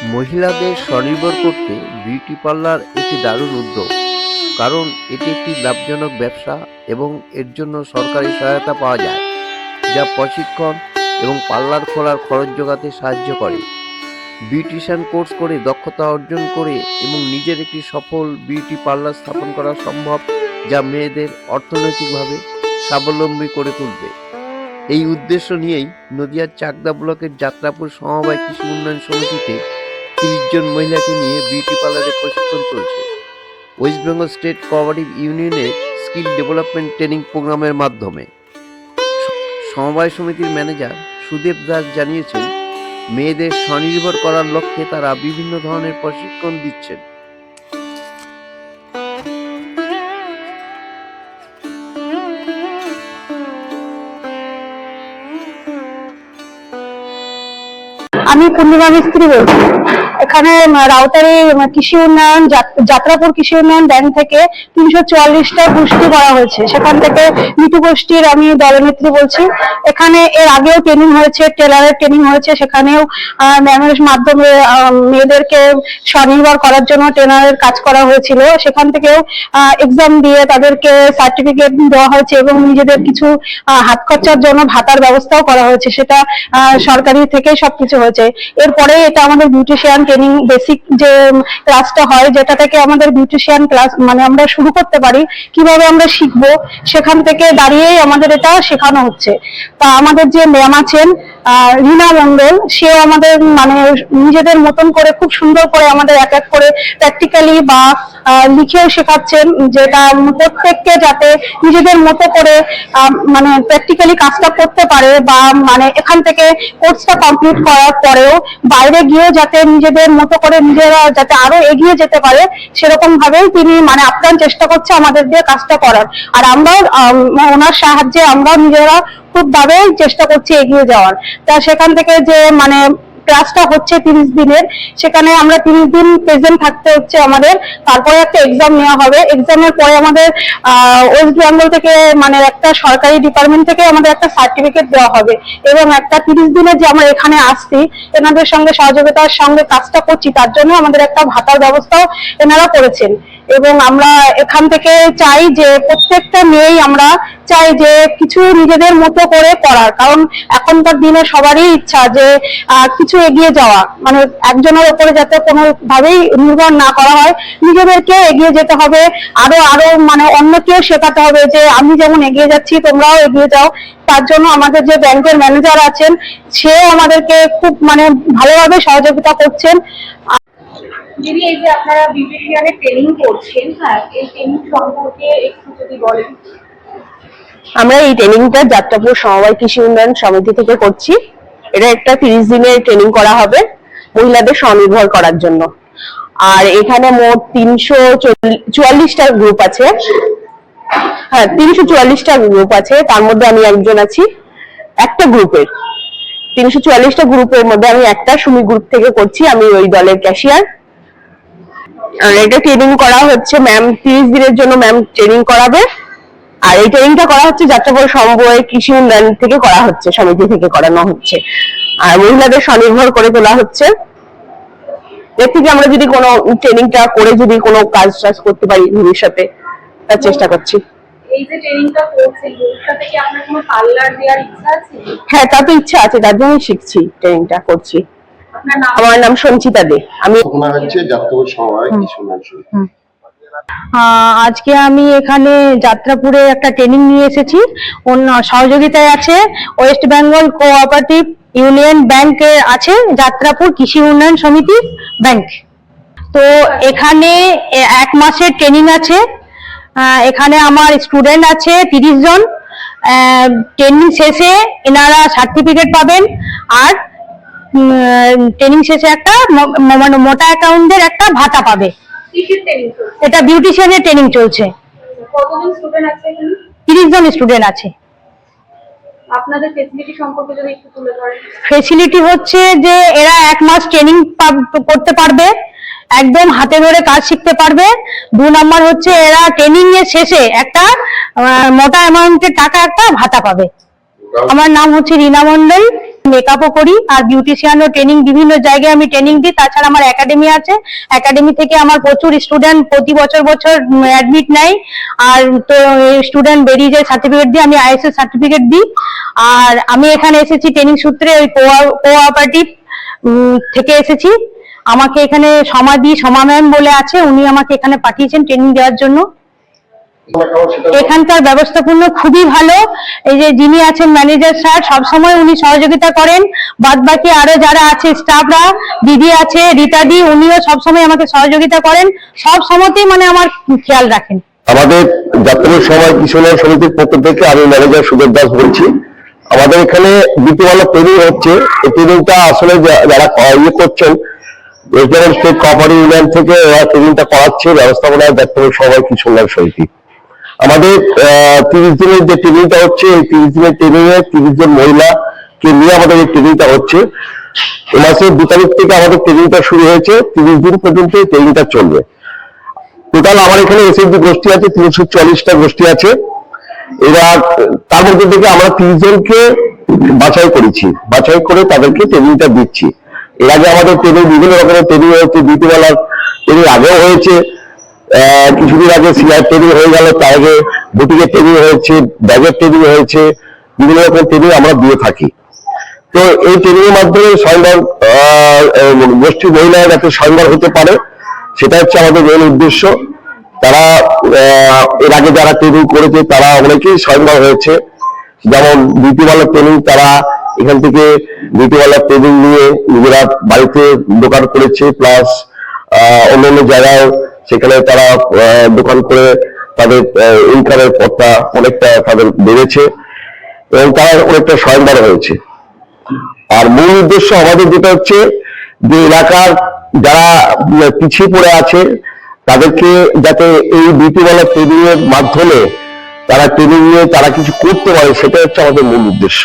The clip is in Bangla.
মহিলাদের স্বনির্ভর করতে বিউটি পার্লার একটি দারুণ উদ্যোগ, কারণ এটি একটি লাভজনক ব্যবসা এবং এর জন্য সরকারি সহায়তা পাওয়া যায়, যা প্রশিক্ষণ এবং পার্লার খোলার খরচ যোগাতে সাহায্য করে। বিউটিশিয়ান কোর্স করে দক্ষতা অর্জন করে এবং নিজের একটি সফল বিউটি পার্লার স্থাপন করা সম্ভব, যা মেয়েদের অর্থনৈতিকভাবে স্বাবলম্বী করে তুলবে। এই উদ্দেশ্য নিয়েই নদিয়ার চাকদা ব্লকের যাত্রাপুর সমবায় কৃষি উন্নয়ন সমিতিতে 30 জন মহিলাকে নিয়ে বিউটি পার্লারের প্রশিক্ষণ চলছে। ওয়েস্ট বেঙ্গল স্টেট কোঅপারেটিভ ইউনিয়নের স্কিল ডেভেলপমেন্ট ট্রেনিং প্রোগ্রামের মাধ্যমে। সমবায় সমিতির ম্যানেজার সুদেব দাস জানিয়েছেন, মেয়েদের স্বনির্ভর করার লক্ষ্যে তারা বিভিন্ন ধরনের প্রশিক্ষণ দিচ্ছেন। আমি পূর্ণিমা মিস্ত্রি বলছি। এখানে রাউতারি কৃষি উন্নয়ন যাত্রাপুর কৃষি উন্নয়ন ব্যাংক থেকে 344টা গোষ্ঠী করা হয়েছে। সেখান থেকে মিতু গোষ্ঠীর আমি দলনেত্রী বলছি। এখানে এর আগেও ট্রেনিং হয়েছে, টেলারের ট্রেনিং হয়েছে, সেখানেও ম্যামের মাধ্যমে মেয়েদেরকে স্বনির্ভর করার জন্য ট্রেনারের কাজ করা হয়েছিল। সেখান থেকেও এক্সাম দিয়ে তাদেরকে সার্টিফিকেট দেওয়া হয়েছে এবং নিজেদের কিছু হাত খরচার জন্য ভাতার ব্যবস্থাও করা হয়েছে। সেটা সরকারি থেকে সবকিছু হয়েছে। এরপরে এটা আমাদের বিউটিশিয়ান ট্রেনিং বেসিক যে ক্লাসটা হয়, যেটা থেকে আমাদের বিউটিশিয়ান ক্লাস মানে আমরা শুরু করতে পারি, কিভাবে আমরা শিখবো, সেখান থেকে দাঁড়িয়েই আমাদের এটা শেখানো হচ্ছে। তা আমাদের যে ম্যাম আছেন রীনা মন্ডল, সেও আমাদের মানে নিজেদের মতন করে খুব সুন্দর করে আমাদের এক এক করে প্র্যাকটিক্যালি বা লিখেও শেখাচ্ছেন, যেটা প্রত্যেককে যাতে নিজেদের মতো করে মানে প্র্যাকটিক্যালি কাজটা করতে পারে, বা মানে এখান থেকে কোর্সটা কমপ্লিট করার পরেও বাইরে গিয়েও যাতে নিজেদের মতো করে নিজেরা যাতে আরো এগিয়ে যেতে পারে, সেরকম ভাবেই তিনি মানে আপ্রাণ চেষ্টা করছে আমাদের দিয়ে কাজটা করার। আর আমরা ওনার সাহায্যে আমরা নিজেরা খুব ভাবে চেষ্টা করছি এগিয়ে যাওয়ার। তা সেখান থেকে যে মানে ক্লাসটা হচ্ছে 30 দিনের, সেখানে আমরা 30 দিন প্রেজেন্ট থাকতে হচ্ছে আমাদের। তারপরে একটা এক্সাম নেওয়া হবে। এক্সামের পরে আমাদের ওয়েস্ট বেঙ্গল থেকে মানে একটা সরকারি ডিপার্টমেন্ট থেকে আমাদের একটা সার্টিফিকেট দেওয়া হবে, এবং একটা 30 দিনের যে আমরা এখানে আসছি এনাদের সঙ্গে সহযোগিতার সঙ্গে কাজটা করছি, তার জন্য আমাদের একটা ভাতার ব্যবস্থাও এনারা করেছেন। এবং আমরা এখান থেকে চাই যে প্রত্যেকটা মেয়েই আমরা চাই যে কিছু নিজেদের মতো করে করার, কারণ এখনকার দিনে সবারই ইচ্ছা যে কিছু এগিয়ে যাওয়া, মানে একজনের উপরে যাতে কোনো ভাবেই নির্ভর না করা হয়, নিজেদেরকে এগিয়ে যেতে হবে। আরো আরো মানে অন্যকেও শেখাতে হবে যে আমি যেমন এগিয়ে যাচ্ছি তোমরাও এগিয়ে যাও। তার জন্য আমাদের যে ব্যাংকের ম্যানেজার আছেন, সেও আমাদেরকে খুব মানে ভালোভাবে সহযোগিতা করছেন। দিদি, এই যে আপনারা বিউটিশিয়ানের ট্রেনিং করছেন, হ্যাঁ, এই ট্রেনিং সম্পর্কে একটু যদি বলেন। আমরা এই ট্রেনিংটা যাত্রাপুর সমবায় কৃষি উন্নয়ন সমিতি থেকে করছি। এটা একটা 30 দিনের ট্রেনিং করা হবে মহিলাদের স্বনির্ভর করার জন্য। আর এখানে মোট 344টা গ্রুপ আছে। হ্যাঁ, 344টা গ্রুপ আছে, তার মধ্যে আমি একজন আছি একটা গ্রুপের। 344টা গ্রুপের মধ্যে আমি একটা সুমি গ্রুপ থেকে করছি, আমি ওই দলের ক্যাশিয়ার। আর এটা ট্রেনিং করা হচ্ছে ম্যাম 30 দিনের জন্য ম্যাম ট্রেনিং করাবে। আর এই ট্রেনিংটা করা হচ্ছে যাত্রাপুর সমবায় কৃষি উন্নয়ন থেকে করা হচ্ছে, সমিতি থেকে করানো হচ্ছে। আর মহিলাদের স্বনির্ভর করে তোলা হচ্ছে। এর থেকে আমরা যদি কোনো ট্রেনিংটা করে যদি কোনো কাজ করতে পারি ভবিষ্যতে, তার চেষ্টা করছি। এই যে ট্রেনিংটা করছেন, ভবিষ্যতে কি আপনার কোনো পার্লার দেওয়ার ইচ্ছা আছে? হ্যাঁ, তা তো ইচ্ছা আছে, তার জন্যই শিখছি, ট্রেনিংটা করছি। আপনার নাম? আমার নাম সঞ্চিতা দে। আমি যাত্রাপুর সমবায় কৃষি উন্নয়ন সমিতি। আজকে আমি এখানে যাত্রাপুরে একটা ট্রেনিং নিয়ে এসেছি। অন্য সহযোগিতায় আছে ওয়েস্ট বেঙ্গল কোঅপারেটিভ ইউনিয়ন ব্যাংকে আছে যাত্রাপুর কৃষি উন্নয়ন সমিতি ব্যাংক। তো এখানে 1 মাসের ট্রেনিং আছে। এখানে আমার স্টুডেন্ট আছে 30 জন। ট্রেনিং শেষে এনারা সার্টিফিকেট পাবেন, আর ট্রেনিং শেষে একটা মোটা অ্যাকাউন্টের একটা ভাতা পাবে। কিসের ট্রেনিং চলছে? এটা বিউটিশিয়ানের ট্রেনিং চলছে। কতজন স্টুডেন্ট আছে এখানে? 30 জন স্টুডেন্ট আছে। আপনাদের ফেসিলিটি সম্পর্কে যদি একটু তুলে ধরেন। ফেসিলিটি হচ্ছে যে এরা 1 মাস ট্রেনিং করতে পারবে, একদম হাতে ধরে কাজ শিখতে পারবে। 2 নম্বর হচ্ছে এরা ট্রেনিং এর শেষে একটা মোটা অ্যামাউন্টের টাকা একটা ভাতা পাবে। আমার নাম হচ্ছে রিনা মন্ডল, মেকআপও করি আর বিউটিশিয়ানও ট্রেনিং বিভিন্ন জায়গায় আমি ট্রেনিং দিই। তাছাড়া আমার একাডেমি আছে, একাডেমি থেকে আমার প্রচুর স্টুডেন্ট প্রতি বছর অ্যাডমিট নেয়, আর তো স্টুডেন্ট বেরিয়ে যায় সার্টিফিকেট দিয়ে, আমি আইএসএস সার্টিফিকেট দিই। আর আমি এখানে এসেছি ট্রেনিং সূত্রে, ওই কোঅপারেটিভ থেকে এসেছি। আমাকে এখানে সমা ম্যাম বলে আছে, উনি আমাকে এখানে পাঠিয়েছেন ট্রেনিং দেওয়ার জন্য। এখানকার ব্যবস্থাপনা খুবই ভালো। এই যে যিনি আছেন ম্যানেজার স্যার, সবসময় উনি সহযোগিতা করেন। বাদ বাকি আরো যারা আছে স্টাফরা, দিদি আছে রীতা দি, উনিও সবসময় আমাকে সহযোগিতা করেন, সব সময়তেই মানে আমার খেয়াল রাখেন। আমাদের যাত্রার সময় কিশোর সমিতির পক্ষ থেকে আমি ম্যানেজার সুদেব দাস বলছি। আমাদের এখানে দ্বিতীয়বার ট্রেনিং হচ্ছে। এই ট্রেনিংটা আসলে যারা ইয়ে করছেন, West Bengal state cooperative union থেকে ওরা ট্রেনিংটা করাচ্ছে ব্যবস্থাপনায় যাত্রার সময় কিশোর সমিতি। আমাদের 30 দিনের যে ট্রেনিংটা হচ্ছে, এই 30 দিনের ট্রেনিং এ 30 জন মহিলাকে নিয়ে আমাদের এই ট্রেনিংটা হচ্ছে। এই মাসের 2 তারিখ থেকে আমাদের ট্রেনিংটা শুরু হয়েছে, 30 দিন পর্যন্ত এই ট্রেনিংটা চলবে। টোটাল আমার এখানে এসএসজি গোষ্ঠী আছে 344টা গোষ্ঠী আছে। এরা তার মধ্যে থেকে আমরা 30 জনকে বাছাই করেছি, বাছাই করে তাদেরকে ট্রেনিংটা দিচ্ছি। এর আগে আমাদের ট্রেনিং বিভিন্ন রকমের ট্রেনিং হয়েছে, দ্বিতীয়বেলার ট্রেনিং আগেও হয়েছে, কিছুদিন আগে সিআর ট্রেনিং হয়ে গেল, তার আগে বুটিকের ট্রেনিং হয়েছে, ব্যাগের ট্রেনিং হয়েছে, বিভিন্ন রকম ট্রেনিং আমরা দিয়ে থাকি। তো এই ট্রেনিং এর মাধ্যমে স্বয়ংবর গোষ্ঠী মহিলারা যাতে স্বয়ংবর হতে পারে, সেটা হচ্ছে আমাদের মূল উদ্দেশ্য। তারা এর আগে যারা ট্রেনিং করেছে তারা অনেকেই স্বয়ংবর হয়েছে। যেমন বিউটিওয়ালার ট্রেনিং, তারা এখান থেকে বিউটিওয়ালার ট্রেনিং নিয়ে নিজেরা বাড়িতে দোকান করেছে, প্লাস অন্যান্য জায়গায় সেখানে তারা দোকান করে তাদের ইনকামের পথটা অনেকটা তাদের বেড়েছে এবং তারা অনেকটা স্বয়ংবর হয়েছে। আর মূল উদ্দেশ্য আমাদের যেটা হচ্ছে যে এলাকার যারা পিছিয়ে পড়ে আছে তাদেরকে যাতে এই বিউটিওয়ালা ট্রেনিং এর মাধ্যমে তারা ট্রেনিং নিয়ে তারা কিছু করতে পারে, সেটা হচ্ছে আমাদের মূল উদ্দেশ্য।